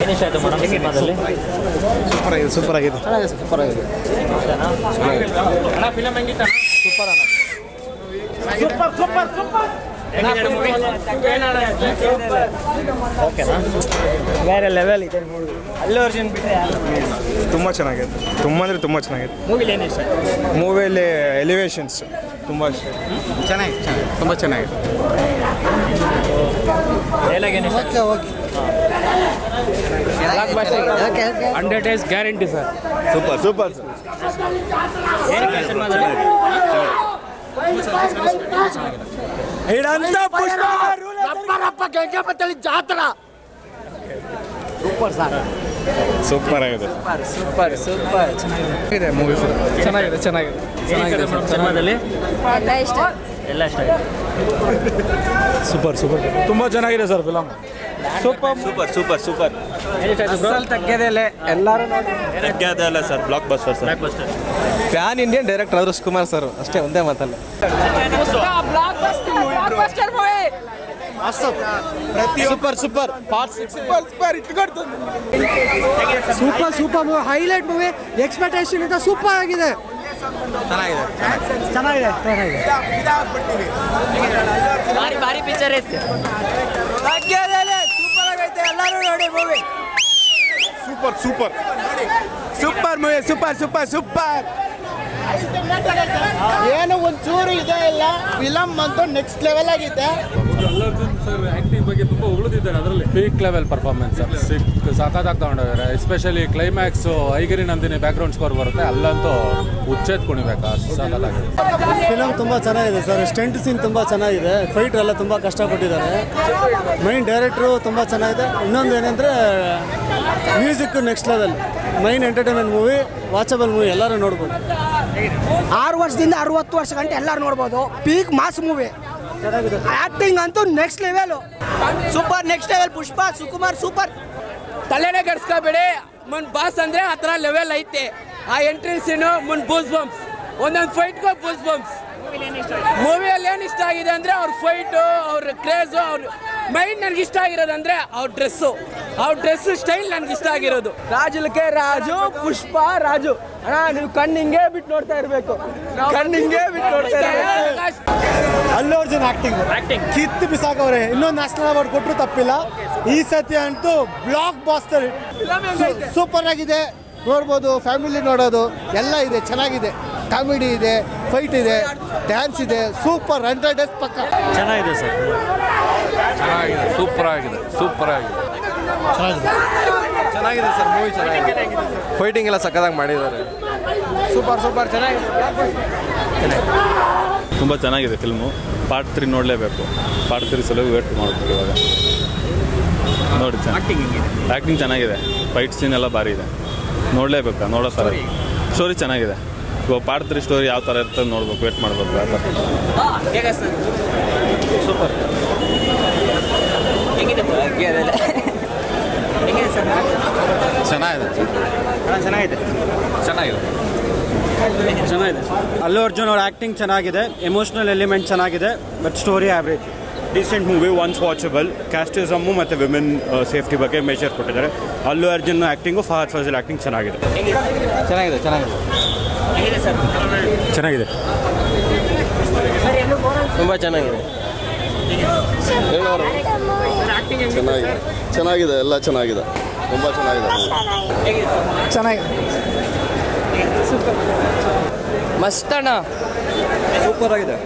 Finish ಆಯಿತು madam ಸಿನಿಮಾದಲ್ಲಿ. Super ಆಗಿದೆ ಅಣ್ಣ ಫಿಲಮ್ ಹೆಂಗಿತ್ತು? ಸೂಪರ್ ಅಣ್ಣ. ಓಕೆನಾ? ಬೇರೆ ಲೆವೆಲ್ ಇದೆ ಅಲ್ಲು ಅರ್ಜುನ್ ಬಿಟ್ಟರೆ ತುಂಬ ಚೆನ್ನಾಗಿದೆ. ತುಂಬ ಅಂದರೆ ತುಂಬ ಚೆನ್ನಾಗಿದೆ. ಮೂವಿಲಿ ಏನು ಇಷ್ಟ? ಮೂವಿಯಲ್ಲಿ ಎಲಿವೇಶನ್ಸ್ ತುಂಬ ಇಷ್ಟ. ಚೆನ್ನಾಗಿದೆ ತುಂಬ ಚೆನ್ನಾಗಿದೆ. ಡೈಲಾಗ್ ಏನು ಇಷ್ಟ? 100 days ಗ್ಯಾರಂಟಿ ಸರ್. ಸೂಪರ್ ಏನಕ್ಕೆ ಸಿನಿಮಾದಲ್ಲಿ? ಸೂಪರ್ ಆಗಿದೆ. ಸೂಪರ್ ಚೆನ್ನಾಗಿದೆ ಮೂವಿ. ಚೆನ್ನಾಗಿದೆ ಸಿನಿಮಾದಲ್ಲಿ ಎಲ್ಲ ಇಷ್ಟ ಆಗಿದೆ. ಸೂಪರ್ ತುಂಬ ಚೆನ್ನಾಗಿದೆ ಸರ್ ಫಿಲಮ್. ಸೂಪರ್ ತಗ್ಗದಲ್ಲೇ ಎಲ್ಲರೂ ಅಲ್ಲ sir. Blockbuster sir. Pan Indian director ಆದ್ರು ಕುಮಾರ್ ಸರ್ ಅಷ್ಟೇ, ಒಂದೇ ಮಾತಲ್ಲ. Super part 6 super movie, highlight movie. Expectation ಇಂದ ಸೂಪರ್ ಆಗಿದೆ. ಚೆನ್ನಾಗಿದೆ ಭಾರಿ ಪಿಕ್ಚರ್ ಐತೆ. ಸೂಪರ್ ಆಗೈತೆ, ಎಲ್ಲರೂ ನೋಡಿ ಮೂವಿ. Super movie. ಸೂಪರ್ ಏನು ಒಂಚೂರು ಇದೆ ಇಲ್ಲ, ಫಿಲಮ್ ಅಂತೂ ನೆಕ್ಸ್ಟ್ ಲೆವೆಲ್ ಆಗಿದೆ. ಅಲ್ಲರ್ಜುನ್ ಸರ್ ಆ್ಯಕ್ಟಿಂಗ್ ಬಗ್ಗೆ ತುಂಬ ಹೊಗಳಿದ್ದಾರೆ. ಅದರಲ್ಲಿ ಪೀಕ್ ಲೆವೆಲ್ ಪರ್ಫಾರ್ಮೆನ್ಸ್ ಸಾಕಾಗಿ ತಗೊಂಡೋಗ್ಯಾರೆ. Especially climax ಐಗಿರಿ Nandini background score ಬರುತ್ತೆ, ಅಲ್ಲಂತೂ ಉಚ್ಚೇತ್ ಕುಣಿಬೇಕು, ಅಷ್ಟು ಸಾಕಾಗಿದೆ. ಫಿಲಮ್ ತುಂಬ ಚೆನ್ನಾಗಿದೆ ಸರ್. ಸ್ಟೆಂಟ್ ಸೀನ್ ತುಂಬ ಚೆನ್ನಾಗಿದೆ. ಫೈಟ್ ಎಲ್ಲ ತುಂಬ ಕಷ್ಟಪಟ್ಟಿದ್ದಾರೆ. ಮೈನ್ ಡೈರೆಕ್ಟ್ರು ತುಂಬ ಚೆನ್ನಾಗಿದೆ. ಇನ್ನೊಂದು ಏನಂದರೆ music next level. Main entertainment movie, watchable movie, ಎಲ್ಲರೂ ನೋಡ್ಬೋದು. 6 ವರ್ಷದಿಂದ 60 ವರ್ಷ ಗಂಟೆ ಎಲ್ಲರೂ ನೋಡ್ಬೋದು. Peak mass movie. ಆಕ್ಟಿಂಗ್ ಅಂತೂ next level. Super next level. Pushpa, Sukumar super. ತಲೆನೇ ಕೆಡಿಸ್ಕೋಬೇಡಿ. ಬಾಸ್ ಅಂದರೆ ಆ ಥರ ಲೆವೆಲ್ ಐತೆ. ಆ ಎಂಟ್ರಿ ಸೀನು ಬೂಸ್ ಬಂಪ್ಸ್, ಒಂದೊಂದು ಫೈಟ್ಗೂ ಬೂಸ್ ಬಂಪ್ಸ್. ಮೂವಿಯಲ್ಲಿ ಏನು ಇಷ್ಟ ಆಗಿದೆ ಅಂದರೆ ಅವ್ರ ಫೈಟು, ಅವ್ರ ಕ್ರೇಜು, ಅವ್ರ ಮೈಂಡ್ ನನಗೆ ಇಷ್ಟ ಆಗಿರೋದಂದರೆ ಅವ್ರ ಡ್ರೆಸ್ಸು ಸ್ಟೈಲ್ ನನಗೆ ಇಷ್ಟ ಆಗಿರೋದು. ರಾಜುಲಕ್ಕೆ ರಾಜು, ಪುಷ್ಪ ರಾಜು. ಅಣ್ಣ ನೀವು ಕಣ್ಣಿಂಗೆ ಬಿಟ್ಟು ನೋಡ್ತಾ ಇರಬೇಕು. ಅಲ್ಲು ಅರ್ಜುನ್ ಆಕ್ಟಿಂಗ್ ಕಿತ್ತು ಬಿಸಾಕವ್ರೆ. ಇನ್ನೊಂದು ನ್ಯಾಷನಲ್ ಅವಾರ್ಡ್ ಕೊಟ್ಟರು ತಪ್ಪಿಲ್ಲ. ಈ ಸತಿ ಅಂತೂ ಬ್ಲಾಕ್ ಬಾಸ್ಟರ್. ಸೂಪರ್ ಆಗಿದೆ, ನೋಡ್ಬೋದು. ಫ್ಯಾಮಿಲಿ ನೋಡೋದು ಎಲ್ಲ ಇದೆ, ಚೆನ್ನಾಗಿದೆ. ಕಾಮಿಡಿ ಇದೆ, ಫೈಟ್ ಇದೆ, ಡ್ಯಾನ್ಸ್ ಇದೆ. ಸೂಪರ್ 100 days ಪಕ್ಕ. ಚೆನ್ನಾಗಿದೆ ಸರ್. ಸೂಪರ್ ಆಗಿದೆ ಸರ್ ಮೂವಿ. ಚೆನ್ನಾಗಿದೆ. ಫೈಟಿಂಗ್ ಎಲ್ಲ ಸಕ್ಕತ್ತಾಗಿ ಮಾಡಿದ್ದಾರೆ. ಸೂಪರ್ ಚೆನ್ನಾಗಿದೆ. ತುಂಬ ಚೆನ್ನಾಗಿದೆ ಫಿಲ್ಮು. ಪಾರ್ಟ್ 3 ನೋಡಲೇಬೇಕು. ಪಾರ್ಟ್ 3 ಸಲುವಾಗಿ ವೇಟ್ ಮಾಡಬೇಕು ಇವಾಗ. ನೋಡಿ ಆ್ಯಕ್ಟಿಂಗ್ ಚೆನ್ನಾಗಿದೆ. ಫೈಟ್ ಸೀನ್ ಎಲ್ಲ ಭಾರಿ ಇದೆ, ನೋಡಲೇಬೇಕು. ನೋಡೋ ಥರ ಸ್ಟೋರಿ ಚೆನ್ನಾಗಿದೆ. ಇವಾಗ ಪಾರ್ಟ್ 3 ಸ್ಟೋರಿ ಯಾವ ಥರ ಇರ್ತದೆ ನೋಡ್ಬೇಕು, ವೇಟ್ ಮಾಡಬೇಕು. ಆ ಥರ ಸೂಪರ್. ಹೆಂಗಿದೆ ಸರ್? ಚೆನ್ನಾಗಿದೆ. ಅಲ್ಲು ಅರ್ಜುನ್ ಅವ್ರ ಆ್ಯಕ್ಟಿಂಗ್ ಚೆನ್ನಾಗಿದೆ. ಎಮೋಷ್ನಲ್ ಎಲಿಮೆಂಟ್ ಚೆನ್ನಾಗಿದೆ. But story average. Decent movie, once watchable. Casteism ಮತ್ತು ವಿಮೆನ್ ಸೇಫ್ಟಿ ಬಗ್ಗೆ ಮೇಜರ್ ಕೊಟ್ಟಿದ್ದಾರೆ. ಅಲ್ಲು ಅರ್ಜುನ್ ಆ್ಯಕ್ಟಿಂಗು, ಫಹದ್ ಫಾಜಿಲ್ ಆ್ಯಕ್ಟಿಂಗ್ ಚೆನ್ನಾಗಿದೆ. ಹೆಂಗಿದೆ ಸರ್? ಚೆನ್ನಾಗಿದೆ. ತುಂಬ ಚೆನ್ನಾಗಿದೆ. ಚೆನ್ನಾಗಿದೆ, ಎಲ್ಲ ಚೆನ್ನಾಗಿದೆ. ತುಂಬ ಚೆನ್ನಾಗಿದೆ. ಚೆನ್ನಾಗಿದೆ. ಮಸ್ತಣ್ಣ. ಸೂಪರ್ ಆಗಿದೆ.